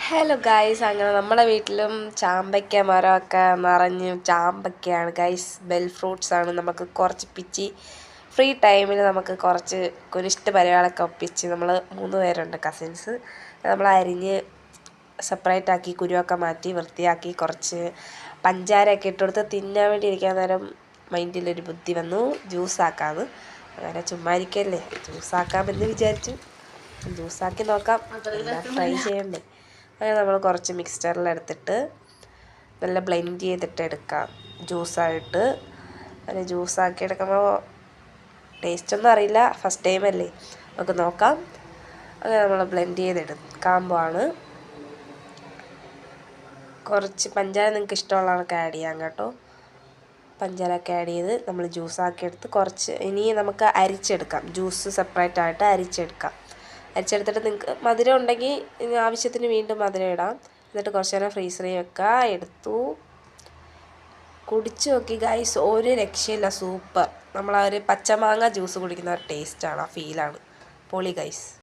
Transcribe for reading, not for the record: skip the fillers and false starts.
Hello guys, അങ്ങനെ നമ്മുടെ വീട്ടിലും ചാമ്പയ്ക്ക മരമൊക്കെ നിറഞ്ഞ് ചാമ്പയ്ക്കയാണ് ഗൈസ്. ബെൽ ഫ്രൂട്ട്സ് ആണ്. നമുക്ക് കുറച്ച് പിച്ചി ഫ്രീ ടൈമിൽ നമുക്ക് കുറച്ച് കുനിഷ്ട പരിപാടികളൊക്കെ ഒപ്പിച്ച് നമ്മൾ 3 പേരുണ്ട് കസിൻസ്. നമ്മൾ അരിഞ്ഞ് സെപ്പറേറ്റ് ആക്കി കുരുവൊക്കെ മാറ്റി വൃത്തിയാക്കി കുറച്ച് പഞ്ചാരയൊക്കെ ഇട്ടുകൊടുത്ത് തിന്നാൻ വേണ്ടി ഇരിക്കാൻ നേരം മൈൻഡിലൊരു ബുദ്ധി വന്നു, ജ്യൂസാക്കാമെന്ന്. അങ്ങനെ ചുമ്മാ ഇരിക്കല്ലേ, ജ്യൂസാക്കാമെന്ന് വിചാരിച്ചു. ജ്യൂസാക്കി നോക്കാം, ട്രൈ ചെയ്യണ്ടേ. അങ്ങനെ നമ്മൾ കുറച്ച് മിക്സ്ചറിലെടുത്തിട്ട് നല്ല ബ്ലെൻഡ് ചെയ്തിട്ട് എടുക്കാം ജ്യൂസായിട്ട്. അങ്ങനെ ജ്യൂസാക്കി എടുക്കുമ്പോൾ ടേസ്റ്റൊന്നും അറിയില്ല, ഫസ്റ്റ് ടൈം അല്ലേ, നമുക്ക് നോക്കാം. അങ്ങനെ നമ്മൾ ബ്ലെൻഡ് ചെയ്തെടുക്കാമ്പോഴാണ് കുറച്ച് പഞ്ചാര നിങ്ങൾക്ക് ഇഷ്ടമുള്ളതൊക്കെ ആഡ് ചെയ്യാം കേട്ടോ. പഞ്ചാരൊക്കെ ആഡ് ചെയ്ത് നമ്മൾ ജ്യൂസാക്കി എടുത്ത് കുറച്ച് ഇനി നമുക്ക് അരിച്ചെടുക്കാം. ജ്യൂസ് സെപ്പറേറ്റ് ആയിട്ട് അരിച്ചെടുക്കാം. അരിച്ചെടുത്തിട്ട് നിങ്ങൾക്ക് മധുരം ഉണ്ടെങ്കിൽ ആവശ്യത്തിന് വീണ്ടും മധുരം ഇടാം. എന്നിട്ട് കുറച്ച് നേരം ഫ്രീസറിൽ വെക്കുക. എടുത്തു കുടിച്ച് നോക്കി ഗൈസ്, ഒരു രക്ഷയില്ല, സൂപ്പർ. നമ്മൾ ആ ഒരു പച്ചമാങ്ങ ജ്യൂസ് കുടിക്കുന്ന ഒരു ടേസ്റ്റാണ്, ആ ഫീലാണ്. പൊളി ഗൈസ്.